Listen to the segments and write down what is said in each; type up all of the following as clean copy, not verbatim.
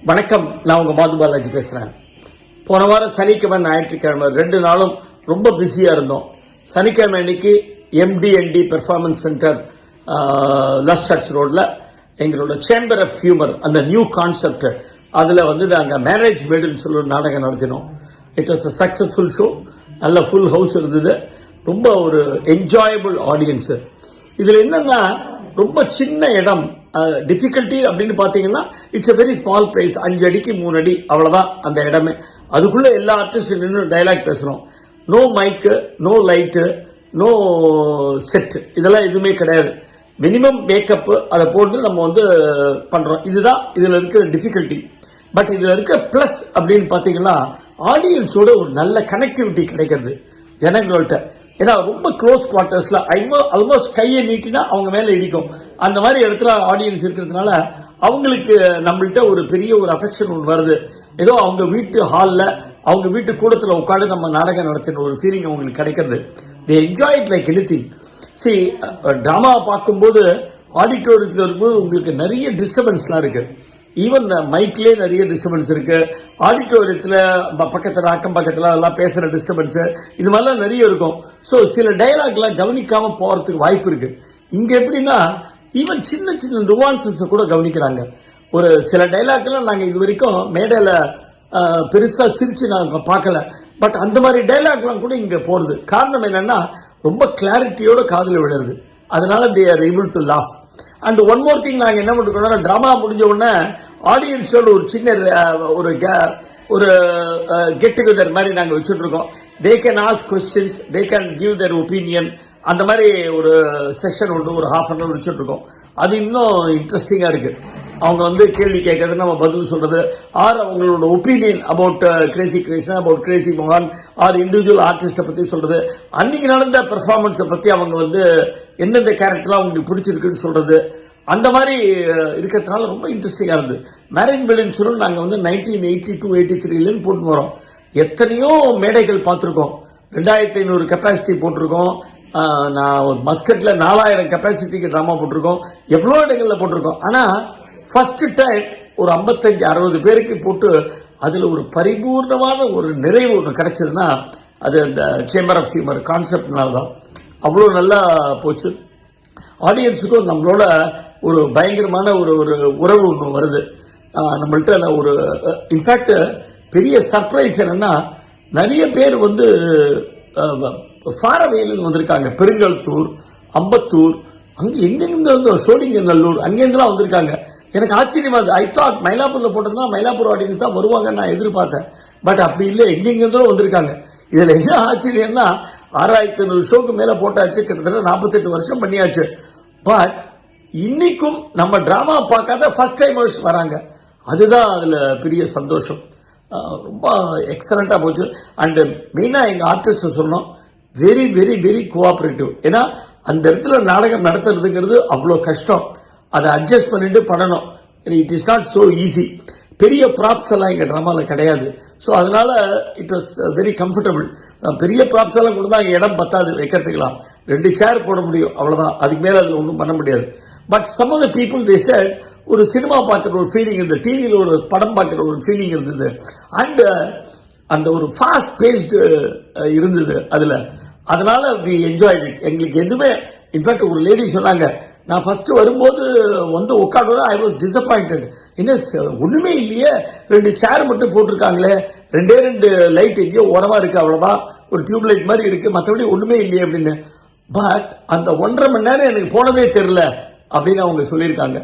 வணக்கம், நான் உங்க மாது பாலாஜி பேசுறேன். போன வாரம் சனிக்கிழமை ஞாயிற்றுக்கிழமை 2 நாளும் ரொம்ப பிஸியா இருந்தோம். சனிக்கிழமை அன்னைக்கு MD&D performance centre lost search ரோட்ல எங்களோட சேம்பர் ஆஃப் ஹியூமர் அந்த நியூ கான்செப்ட் அதுல நாங்க மேரேஜ் மேடுன்னு சொல்லி ஒரு நாடகம் நடத்தினோம். It was a successful show. நல்ல ஃபுல் ஹவுஸ் இருந்தது. ரொம்ப ஒரு என்ஜாயபிள் ஆடியன்ஸ். இதுல என்னன்னா ரொம்ப சின்ன இடம். டிஃபிகல்ட்டி அப்படின்னு பாத்தீங்கன்னா it's a very small place. 5 அடிக்கு 3 அடி அவ்வளவுதான் அந்த இடமே. அதுக்குள்ள எல்லா ஆர்டிஸ்டும் நின்று டைலாக் பேசுறோம். நோ மைக்கு, நோ லைட்டு, நோ செட், இதெல்லாம் எதுவுமே கிடையாது. மினிமம் மேக்கப் அதை போட்டு நம்ம பண்றோம். இதுதான் இதுல இருக்கிற டிஃபிகல்ட்டி. பட் இதுல இருக்க பிளஸ் அப்படின்னு பாத்தீங்கன்னா ஆடியன்ஸோட ஒரு நல்ல கனெக்டிவிட்டி கிடைக்கிறது ஜனங்கள்கிட்ட. ஏன்னா ரொம்ப க்ளோஸ் குவார்டர்ஸ்ல ஆல்மோஸ்ட் கையை நீட்டினா அவங்க மேல இடிக்கும். அந்த மாதிரி இடத்துல ஆடியன்ஸ் இருக்கிறதுனால அவங்களுக்கு நம்மள்கிட்ட ஒரு பெரிய ஒரு அஃபெக்ஷன் ஒன்று வருது. ஏதோ அவங்க வீட்டு ஹாலில் அவங்க வீட்டு கூடத்தில் உட்காந்து நம்ம நாடகம் நடத்தின ஒரு ஃபீலிங் அவங்களுக்கு கிடைக்கிறது. They enjoy it like anything. சரி, டிராமா பார்க்கும்போது ஆடிட்டோரியத்தில் இருக்கும்போது உங்களுக்கு நிறைய டிஸ்டர்பன்ஸ்லாம் இருக்கு. ஈவன் மைக்லேயே நிறைய டிஸ்டர்பன்ஸ் இருக்கு. ஆடிட்டோரியத்தில் பக்கத்தில் அக்கம் பக்கத்தில் எல்லாம் பேசுற டிஸ்டர்பன்ஸ் இது மாதிரிலாம் நிறைய இருக்கும். ஸோ சில டயலாக்லாம் கவனிக்காம போறதுக்கு வாய்ப்பு இருக்கு. இங்க எப்படின்னா ஈவன் சின்ன சின்ன நுவான்சஸ் கூட கவனிக்கிறாங்க. ஒரு சில டைலாக்லாம் நாங்க இது வரைக்கும் மேடையில பெருசா சிரிச்சு நாங்க பார்க்கல. பட் அந்த மாதிரி டைலாக்லாம் கூட இங்க போறது காரணம் என்னன்னா ரொம்ப கிளாரிட்டியோட காதுல விழுறது. அதனால they are able to laugh. And one more thing, நாங்க என்ன பண்ணிருக்கோம், டிராமா முடிஞ்ச உடனே ஆடியன்ஸோட ஒரு சின்ன ஒரு கெட் டுகெதர் மாதிரி நாங்க வச்சுட்டு இருக்கோம். They can ask questions, they can give there opinion. அந்த மாதிரி ஒரு செஷன் ஒரு half an hour வச்சுட்டு இருக்கோம். அது இன்னும் இன்ட்ரெஸ்டிங்கா இருக்கு. அவங்க கேள்வி கேட்கறது, நம்ம பதில் சொல்றது, ஆர் அவங்களோட opinion about Crazy Krishna, about Crazy மோகன், ஆர் இண்டிவிஜுவல் ஆர்டிஸ்ட பத்தி சொல்றது, அன்னைக்கு நடந்த பெர்ஃபார்மன்ஸை பத்தி அவங்க எந்தெந்த கேரக்டர்லாம் அவங்களுக்கு பிடிச்சிருக்குன்னு சொல்றது, அந்த மாதிரி இருக்கிறதுனால ரொம்ப இன்ட்ரெஸ்டிங்கா இருந்தது. மேரேஜ் மேடுன்னு சொல்லி நாங்க 1982-83 போட்டு வரோம். எத்தனையோ மேடைகள் பார்த்திருக்கோம். 2500 கெப்பாசிட்டி போட்டிருக்கோம். நான் மஸ்கட்ல 4000 கெப்பாசிட்டிக்கு டிராமா போட்டிருக்கோம். எவ்வளவு இடங்கள்ல போட்டிருக்கோம். ஆனா ஃபர்ஸ்ட் டைம் ஒரு 55-60 பேருக்கு போட்டு அதுல ஒரு பரிபூர்ணமான ஒரு நிறைவு ஒன்று கிடைச்சதுன்னா அது அந்த சேம்பர் ஆஃப் ஹியூமர் கான்செப்ட்னால தான். அவ்வளோ நல்லா போச்சு. ஆடியன்ஸுக்கும் நம்மளோட ஒரு பயங்கரமான ஒரு உறவு ஒன்று வருது நம்மள்கிட்ட. ஒரு இன்ஃபேக்ட் பெரிய சர்ப்ரைஸ் என்னன்னா நிறைய பேர் ஃபாரவேல வந்திருக்காங்க. பெருங்கல்தூர், அம்பத்தூர், அங்க எங்கிருந்து சோழிங்கநல்லூர், அங்கேருந்துலாம் வந்திருக்காங்க. எனக்கு ஆச்சரியமா ஐ தாட் மயிலாப்பூர்ல போட்டதுன்னா மயிலாப்பூர் ஆடியன்ஸ் தான் வருவாங்கன்னு நான் எதிர்பார்த்தேன். பட் அப்படி இல்லை, எங்கெங்கிருந்தோ வந்திருக்காங்க. இதுல என்ன ஆச்சரியம்னா 6500 ஷோக்கு மேல போட்டாச்சு. கிட்டத்தட்ட 48 வருஷம் பண்ணியாச்சு. பட் இன்னைக்கும் நம்ம டிராமா பார்க்காத ஃபர்ஸ்ட் டைமர்ஸ் வராங்க. அதுதான் அதுல பெரிய சந்தோஷம். ரொம்ப எக்ஸலண்டா போச்சு. அண்ட் மெயினா எங்க ஆர்டிஸ்ட் சொல்லணும், வெரி வெரி வெரி கோஆபரேட்டிவ். ஏன்னா அந்த இடத்துல நாடகம் நடத்துறதுங்கிறது அவ்வளோ கஷ்டம். அதை அட்ஜஸ்ட் பண்ணிட்டு பண்ணணும். It is not so easy. பெரிய ப்ராப்ஸ் எல்லாம் எங்க டிராமால கிடையாது. ஸோ அதனால இட் வாஸ் வெரி கம்ஃபர்டபுள். பெரிய ப்ராப்ஸ் எல்லாம் கூட தான் இடம் பத்தாது வைக்கிறதுக்கலாம். 2 சேர் போட முடியும், அவ்வளவுதான். அதுக்கு மேல அதுல ஒன்றும் பண்ண முடியாது. But some of the people they said ஒரு சினிமா பார்க்குற ஒரு ஃபீலிங் இருந்தது, டிவியில் ஒரு படம் பார்க்குற ஒரு ஃபீலிங் இருந்தது. அண்ட் அந்த ஒரு ஃபாஸ்ட் பேஸ்டு இருந்தது அதுல. அதனால வி என்ஜாய் இட். எங்களுக்கு எதுவுமே இன்ஃபேக்ட் ஒரு லேடி சொன்னாங்க, நான் ஃபர்ஸ்ட் வரும்போது உட்காந்து ஐ வாஸ் டிசப்பாயிண்டட். என்ன ஒண்ணுமே இல்லையே, 2 சேர் மட்டும் போட்டிருக்காங்களே, 2 லைட் எங்கேயோ ஓரமா இருக்கு, அவ்வளவுதான், ஒரு டியூப் லைட் மாதிரி இருக்கு, மற்றபடி ஒண்ணுமே இல்லையே அப்படின்னு. பட் அந்த 1.5 மணி நேரம் எனக்கு போனதே தெரியல அப்படின்னு அவங்க சொல்லியிருக்காங்க.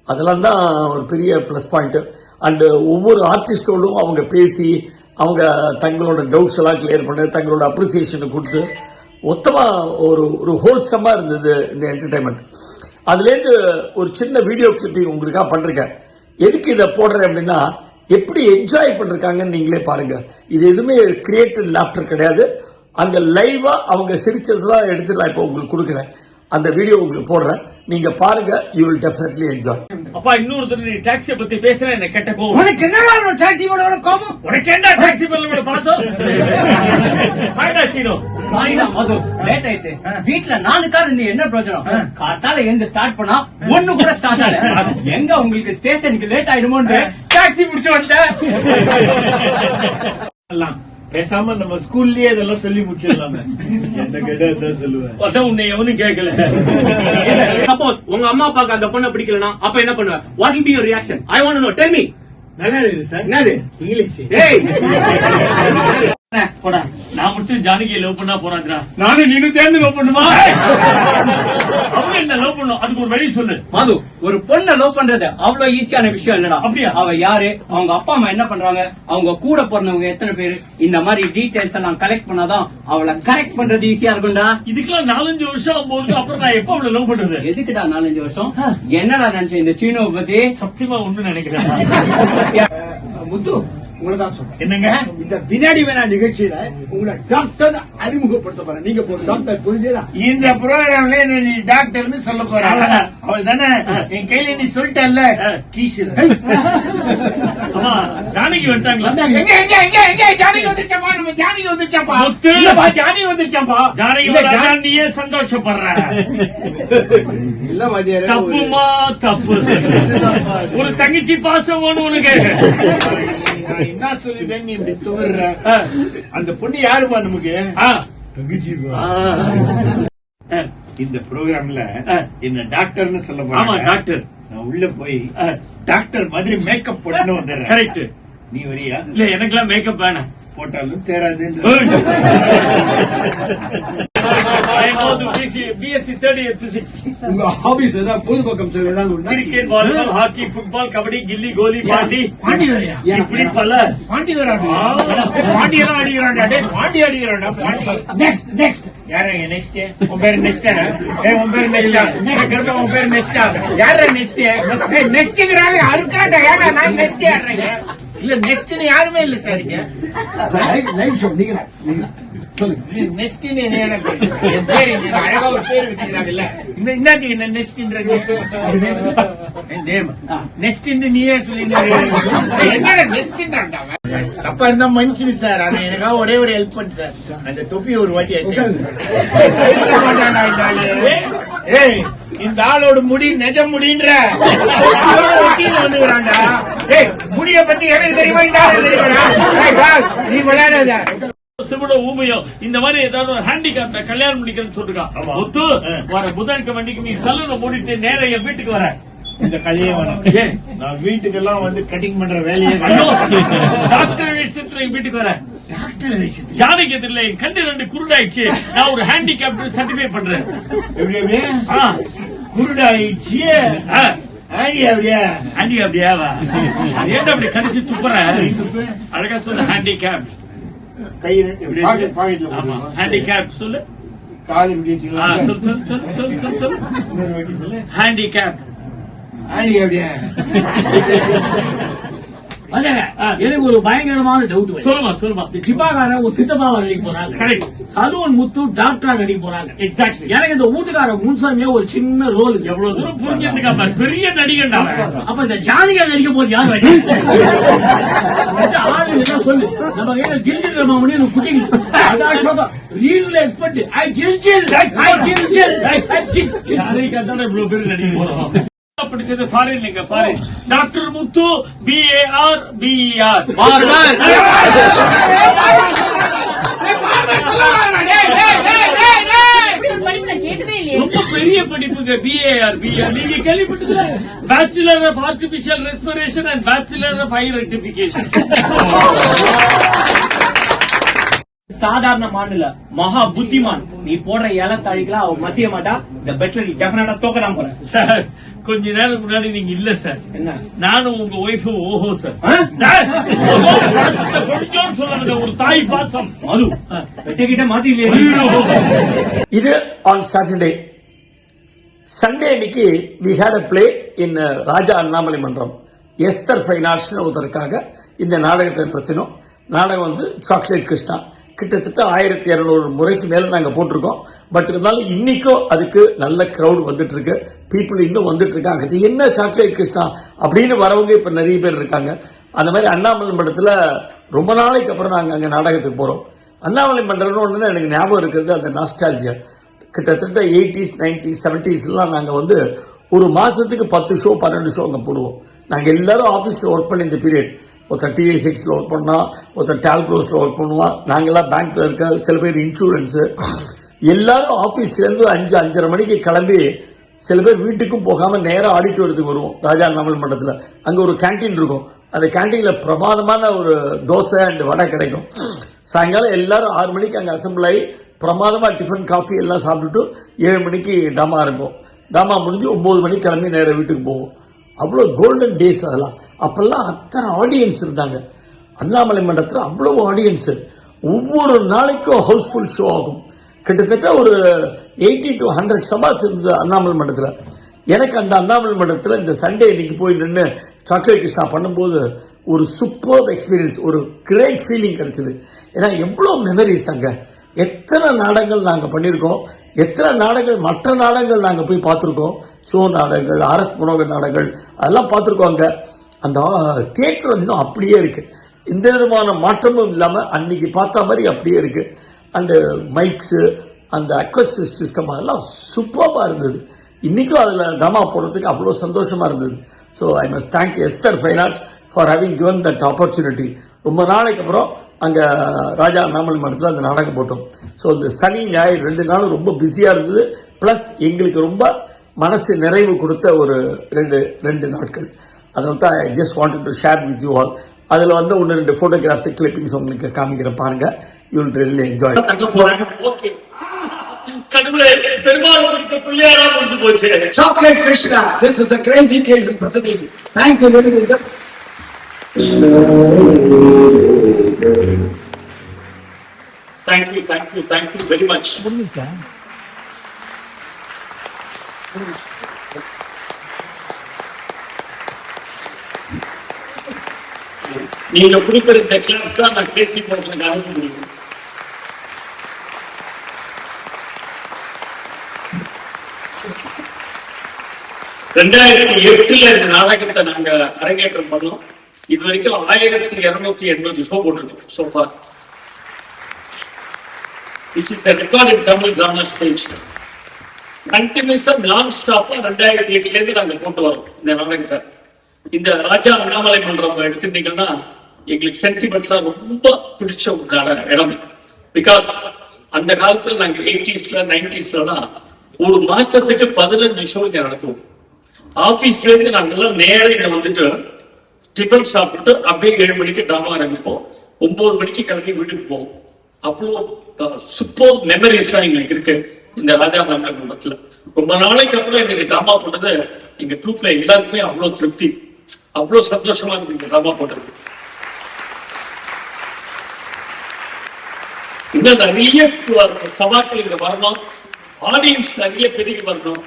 அதெல்லாம் தான் ஒரு பெரிய பிளஸ் பாயிண்ட். அண்ட் ஒவ்வொரு ஆர்டிஸ்டோடும் அவங்க பேசி அவங்க தங்களோட டவுட்ஸ் எல்லாம் கிளியர் பண்ணி தங்களோட அப்ரிசியேஷனை கொடுத்து மொத்தமா ஒரு ஹோல்சமா இருந்தது இந்த என்டர்டைன்மெண்ட். அதுலேருந்து ஒரு சின்ன வீடியோ கிளிப்பிங் உங்களுக்காக பண்ணிருக்கேன். எதுக்கு இதை போடுறேன் அப்படின்னா எப்படி என்ஜாய் பண்ணிருக்காங்கன்னு நீங்களே பாருங்க. இது எதுவுமே கிரியேட்டட் லாஃப்டர் கிடையாது. அங்க லைவா அவங்க சிரிச்சதுதான் எடுத்து நான் இப்போ உங்களுக்கு கொடுக்குறேன். அந்த வீடியோ உங்களுக்கு போடுறேன், நீங்க பாருங்க, யூ வில் டெஃபினெட்லி என்ஜாய். அப்பா இன்னொரு தடவை நீ டாக்ஸியை பத்தி பேசுற என்ன கெட்ட கோவம். உனக்கு என்ன டாக்ஸி மேல கோபம்? உனக்கு என்ன டாக்ஸி மேல பாசம்? ஹாய்டா சீனோ. சாரிடா மது, லேட் ஆயிட்டு. வீட்டுல 4 கார் நீ என்ன பிரயோஜனம்? காத்தால எழுந்து ஸ்டார்ட் பண்ணா ஒண்ணு கூட ஸ்டார்ட் ஆகல. எங்க உங்களுக்கு ஸ்டேஷனுக்கு லேட் ஆயிடுமோன்னு டாக்ஸி பிடிச்சு வந்துட்டேன். பேசாம நம்ம ஸ்கூல்லயே இதெல்லாம் சொல்லி முடிச்சிடலாங்க. என்ன கேட்டா சொல்லுவேன். அதான் உன்னை எவனும் கேட்கல. சப்போஸ் உங்க அம்மா அப்பாக்கு அந்த பொண்ணை பிடிக்கலனா அப்ப என்ன பண்ணுவ? What will be your reaction? I want to know. Tell me. நல்லா இருக்குது சார். என்னது இங்கிலீஷ்? ஏய் போடா, நான் மட்டும் ஜானகியை லவ் பண்ணா போறாங்கடா. நானும் நீனும் சேர்ந்து லவ் பண்ணுமா? அவங்க என்ன லவ் பண்ணும்? அதுக்கு ஒரு வழி சொல்லு. மது, ஒரு பொண்ணை லவ் பண்றது அவ்வளவு ஈஸியான விஷயம் இல்லடா. அப்படியா? அவ யாரு, அவங்க அப்பா அம்மா என்ன பண்றாங்க, அவங்க கூட பிறந்தவங்க எத்தனை பேரு, இந்த மாதிரி டீடைல்ஸ் எல்லாம் கலெக்ட் பண்ணாதான் அவளை கரெக்ட் பண்றது ஈஸியா இருக்கும்டா. இதுக்கெல்லாம் 4-5 வருஷம் ஆகும்போது அப்புறம் நான் எப்ப அவளை லவ் பண்றது? எதுக்குடா 4-5 வருஷம்? என்னடா நினைச்சேன் இந்த சீனோவை பத்தி? சத்தியமா ஒண்ணு நினைக்கிறேன். முத்து, உங்களதான் சொல்றேன். என்னங்க இந்த வினாடி வேணா நிகழ்ச்சியில உங்களை டாக்டர் அறிமுகப்படுத்த போறேன். நீங்க போற டாக்டர் புரிஞ்சதா? இந்த ப்ரோக்ராம்ல நீ டாக்டர்னு சொல்ல போற. அவள் தானே என் கையில நீ சொல்லிட்டல்ல கீசுல. ஆமா, ஜானகி வந்துட்டாங்களா? எங்க எங்க எங்க எங்க ஜானகி வந்துச்சாப்பா? நம்ம ஜானகி வந்துச்சாப்பா? இல்லப்பா, ஜானகி வந்துச்சாப்பா? ஜானகி வந்தா நீயே சந்தோஷப்படுற. இல்ல வாதியாரே, தப்புமா தப்பு. ஒரு தங்கச்சி பாசம் வேணும் உனக்கு. என்ன சொல்லிட்டேன் நீ இப்படி துவர்ற? அந்த பொண்ணு யாருப்பா நமக்கு? தங்கச்சி. இந்த ப்ரோக்ராம்ல என்ன டாக்டர்னு சொல்ல போறேன். டாக்டர் நான் உள்ள போய் டாக்டர் மாதிரி மேக்கப் போட்டு வந்துடுறேன். கரெக்ட். நீ வரியா? இல்ல, எனக்கெல்லாம் மேக்கப் வேணாம். போட்டாலும் தேராது. BSc third year physics. உங்க ஹாபிஸ் ஏதாவது பொதுப்பக்கம் சொல்லுதான்? Cricket, volleyball, hockey, football, kabaddi, கில்லி, கோலி, பாண்டி. இப்படி பல. பாண்டி வராது. பாண்டி எல்லாம் அடிக்கிறான்டா. பாண்டி அடிக்கிறான்டா. பாண்டி. நெக்ஸ்ட் நெக்ஸ்ட் யாரா? நெக்ஸ்ட் உன் பேர் நெக்ஸ்டா? உன் பேர் நெக்ஸ்டா? உன் பேர் நெக்ஸ்டா? யாரா நெக்ஸ்ட்? நெக்ஸ்ட்ங்கிறாங்க. அருக்காண்டா. யாரா நான் நெக்ஸ்ட் யாருங்க? இல்ல நெக்ஸ்ட் யாருமே இல்ல சார். லைவ் ஷோ நீங்க நெக்ஸ்ட் எனக்கு என் பேரு அழகா ஒரு பேர் வச்சுக்கிறாங்கல்ல. இன்னைக்கு என்ன நெக்ஸ்ட்ன்றது? நெக்ஸ்ட் நீயே சொல்லி என்ன நெக்ஸ்ட்ன்றான்டா? தப்பா இருந்தா மன்னிச்சு சார். ஆனா எனக்காக ஒரே ஒரு ஹெல்ப் பண்ணு சார். அந்த தொப்பி ஒரு வாட்டி ஏய், இந்த ஆளோட முடி நெஜ முடின்ற வந்துக்கிறாண்டா. ஏய், முடிய பத்தி எனக்கு தெரியுமா? நீ விளையாடாத. ஊமையும் இந்த மாதிரி ஏதாவது ஒரு ஹேண்டிகேப்ட கல்யாணம் பண்ணிக்கிறேன்னு சொல்லிருக்கான். முத்து, வர புதன்கிழமைக்கு நீ சலூனை மூடிட்டு நேர என் வீட்டுக்கு வர. இந்த கதையே வரும். நான் வீட்டுக்கெல்லாம் வந்து கட்டிங் பண்ற வேலையே. டாக்டர் விஷயத்துல என் வீட்டுக்கு வர. ஜானகி எதிரில் என் கண்டு 2 குருடாயிடுச்சு. நான் ஒரு ஹேண்டிகேப் சர்டிஃபை பண்றேன். குருடாயிடுச்சு? அப்படியா? ஏன் அப்படி கடிச்சு துப்புற? அழகா சொல்ல ஹேண்டிகேப். கை ஹேண்டிகேப் சொல்லு. கால் இப்படி சொல்லு. ஹேண்டிகேப். அப்படியா? எனக்கு ஒரு பயங்கரமான டவுட். சொல்லுமா. சிப்பாக்கார ஒரு சித்தப்பாவா நடிக்க போறாங்க. கரெக்ட். சலூன் முத்து டாக்டரா நடிக்க போறாங்க. எக்ஸாக்ட்லி. எனக்கு இந்த வீட்டுக்கார முன்சாமியா ஒரு சின்ன ரோல். எவ்வளவு தூரம் புரிஞ்சுட்டு பெரிய நடிகண்டா. அப்ப இந்த ஜானகியா நடிக்க போது யார் ஆளு என்ன சொல்லு? நம்ம கையில ஜில்ஜில் மாமணி குட்டிங்க. அதான் சோகம். Reel expert. இவ்வளவு பேர் நடிக்க போறோம். படிச்சது ஃபாரின். நீங்க foreign. Doctor Muthu BAR BER. ரொம்ப பெரிய படிப்புங்க BAR BER. நீங்க கேள்விப்பட்டதுல bachelor of artificial respiration and bachelor of high rectification. சாதாரண மாநில மகா புத்திமான். நீ போடுற இலை தாழிக்கலாம் அவ மசிய மாட்டா. இந்த பெட்ல நீ டெஃபினட்டா தோக்கதான் போற. சார், கொஞ்ச நேரம் முன்னாடி நீங்க இல்ல சார். என்ன? நானும் உங்க ஒய்ஃபும் ஓஹோ சார். கொஞ்சம் சொல்லுங்க, ஒரு தாய் பாசம். மது கிட்ட மாத்தி. இது ஆன் சாட்டர்டே. சண்டே அன்னைக்கு we had a play in Raja Annamalai Mandram. Esther fine arts ஒருத்தருக்காக இந்த நாடகத்தை நடத்தினோம். நாடகம் வந்து சாக்லேட் கிருஷ்ணா. கிட்டத்தட்ட 1200 முறைக்கு மேல நாங்க போட்டிருக்கோம். பட் இருந்தாலும் இன்னைக்கும் அதுக்கு நல்ல கிரௌட் வந்துட்டு இருக்கு. பீப்புள் இன்னும் வந்துட்டு இருக்காங்க. இது என்ன சாக்லேட் கிருஷ்ணா அப்படின்னு வரவங்க இப்ப நிறைய பேர் இருக்காங்க. அந்த மாதிரி அண்ணாமலை மன்றத்துல ரொம்ப நாளைக்கு அப்புறம் நாங்க அங்க நாடகத்துக்கு போறோம். அண்ணாமலை மன்றம்னு ஒண்ணு எனக்கு ஞாபகம் இருக்கிறது அந்த நாஸ்டாலஜியா. கிட்டத்தட்ட 80s 90s 70s எல்லாம் நாங்க வந்து ஒரு மாசத்துக்கு 10 ஷோ 12 ஷோ அங்க போடுவோம். நாங்க எல்லாரும் ஆபீஸ்ல ஒர்க் பண்ண இந்த பீரியட், ஒருத்தர் TI6ல ஒர்க் பண்ணா, ஒருத்தர் டால்க்ரோஸ்ல ஒர்க் பண்ணுவான், நாங்கெல்லாம் பேங்க்ல இருக்க, சில பேர் இன்சூரன்ஸ், எல்லாரும் ஆபீஸ்ல இருந்து 5-5:30 மணிக்கு கிளம்பி சில பேர் வீட்டுக்கும் போகாம நேரம் ஆடிட்டோரியத்துக்கு வருவோம். ராஜா அண்ணாமலை மண்டலத்துல அங்க ஒரு கேண்டீன் இருக்கும். அந்த கேண்டீன்ல பிரமாதமான ஒரு தோசை அண்ட் வடை கிடைக்கும். சாயங்காலம் எல்லாரும் 6 மணிக்கு அங்க அசம்பிள் ஆகி பிரமாதமா டிஃபன் காஃபி எல்லாம் சாப்பிட்டுட்டு 7 மணிக்கு டாமா ஆரம்பிப்போம். டாமா முடிஞ்சு 9 மணிக்கு கிளம்பி நேரம் வீட்டுக்கு போவோம். அவ்வளோ கோல்டன் டேஸ் அதெல்லாம். அப்பெல்லாம் அத்தனை ஆடியன்ஸ் இருந்தாங்க அண்ணாமலை மண்டலத்தில், அவ்வளவு ஆடியன்ஸ். ஒவ்வொரு நாளைக்கும் ஹவுஸ்ஃபுல் ஷோ ஆகும். கிட்டத்தட்ட ஒரு 80 to 100 சபாஸ் இருந்தது அண்ணாமலை மண்டலத்தில். எனக்கு அந்த அண்ணாமலை மண்டலத்தில் இந்த சண்டே இன்னைக்கு போய் நின்று சாக்லேட் கிருஷ்ணா பண்ணும்போது ஒரு சூப்பர் எக்ஸ்பீரியன்ஸ், ஒரு கிரேட் ஃபீலிங் கிடைச்சது. ஏன்னா எவ்வளோ மெமரிஸ் அங்க, எத்தனை நாடகங்கள் நாங்க பண்ணியிருக்கோம், எத்தனை நாடகங்கள் மற்ற நாடகங்கள் நாங்க போய் பார்த்துருக்கோம். ஷோ நாடகங்கள், RS மனோகர் நாடகங்கள் அதெல்லாம் பார்த்துருக்கோம். அங்க அந்த தியேட்டர் இன்னும் அப்படியே இருக்கு, எந்த விதமான மாற்றமும் இல்லாம அன்னைக்கு பார்த்த மாதிரி அப்படியே இருக்கு. அந்த மைக்ஸ், அந்த அக்வஸ்டிக் சிஸ்டம் அதெல்லாம் சூப்பராக இருந்தது. இன்னைக்கும் அதுல ட்ராமா போடுறதுக்கு அவ்வளோ சந்தோஷமா இருந்தது. So I must thank Esther fine arts for having given that opportunity. ரொம்ப நாளைக்கு அப்புறம் அங்க ராஜா அண்ணாமலை மன்றத்தில் அந்த நாடகம் போட்டோம். ஸோ இந்த சனி ஞாயிறு 2 நாளும் ரொம்ப பிஸியா இருந்தது. பிளஸ் எங்களுக்கு ரொம்ப மனசு நிறைவு கொடுத்த ஒரு ரெண்டு நாட்கள். அதனால தான் I just wanted to share with you all. அதுல வந்து 1-2 போட்டோகிராஃபிக் கிளிப்பிங்ஸ் உங்களுக்கு காமிக்கிற பாருங்க. You will really enjoy. Okay, கடவுளே, பெருமாள் கொடுத்த பிள்ளையாரா வந்து போச்சு. Chocolate Krishna, this is a crazy presentation. Thank you, ladies and gentlemen. Thank you very much. நீங்க கொடுக்கிற இந்த கிளாஸ் தான் நான் பேசி போறதுக்காக முடியும். இந்த நாடகத்தை நாங்க அரங்கேற்றம் பண்ணோம். இது வரைக்கும் 1280 ஷோ போட்டிருக்கோம் so far, which is a record in Tamil drama stage. கண்டினியூஸா நான் ஸ்டாப்பா 2008ல இருந்து நாங்க போட்டு வரோம் இந்த நாடகத்தை. இந்த ராஜா அண்ணாமலை மன்றம் எடுத்துட்டீங்கன்னா எங்களுக்கு சென்டிமெண்ட்ல ரொம்ப பிடிச்ச ஒரு இடம். பிகாஸ் அந்த காலத்துல நாங்க 80sல 90sலாம் ஒரு மாசத்துக்கு 15 ஷோ இங்க நடத்துவோம். ஆபீஸ்ல இருந்து நாங்கெல்லாம் நேரம் இங்க வந்துட்டு டிஃபன் சாப்பிட்டு அப்படியே 7 மணிக்கு டிராமா ஆரம்பிப்போம். 9 மணிக்கு கிளம்பி வீட்டுக்கு போவோம். அவ்வளோ சூப்பர் மெமரிஸ் தான் எங்களுக்கு இருக்கு இந்த ராஜா அண்ணாமலை மன்றத்துல. ரொம்ப நாளைக்கு அப்புறம் எங்களுக்கு டிராமா போட்டது எங்க ட்ரூப்ல எல்லாருக்குமே அவ்வளவு திருப்தி, அவ்வளவு சந்தோஷமா இருக்கு இந்த டிராமா போட்டது. இன்னும் நிறைய சவாக்கள் இங்க வரணும், ஆடியன்ஸ் நிறைய பெருகி வரணும்.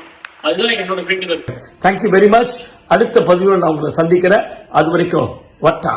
அதுதான் என்னோட வேண்டுதல். Thank you very much. அடுத்த பதிவில் நான் உங்களை சந்திக்கிறேன். அது வரைக்கும் வட்டா.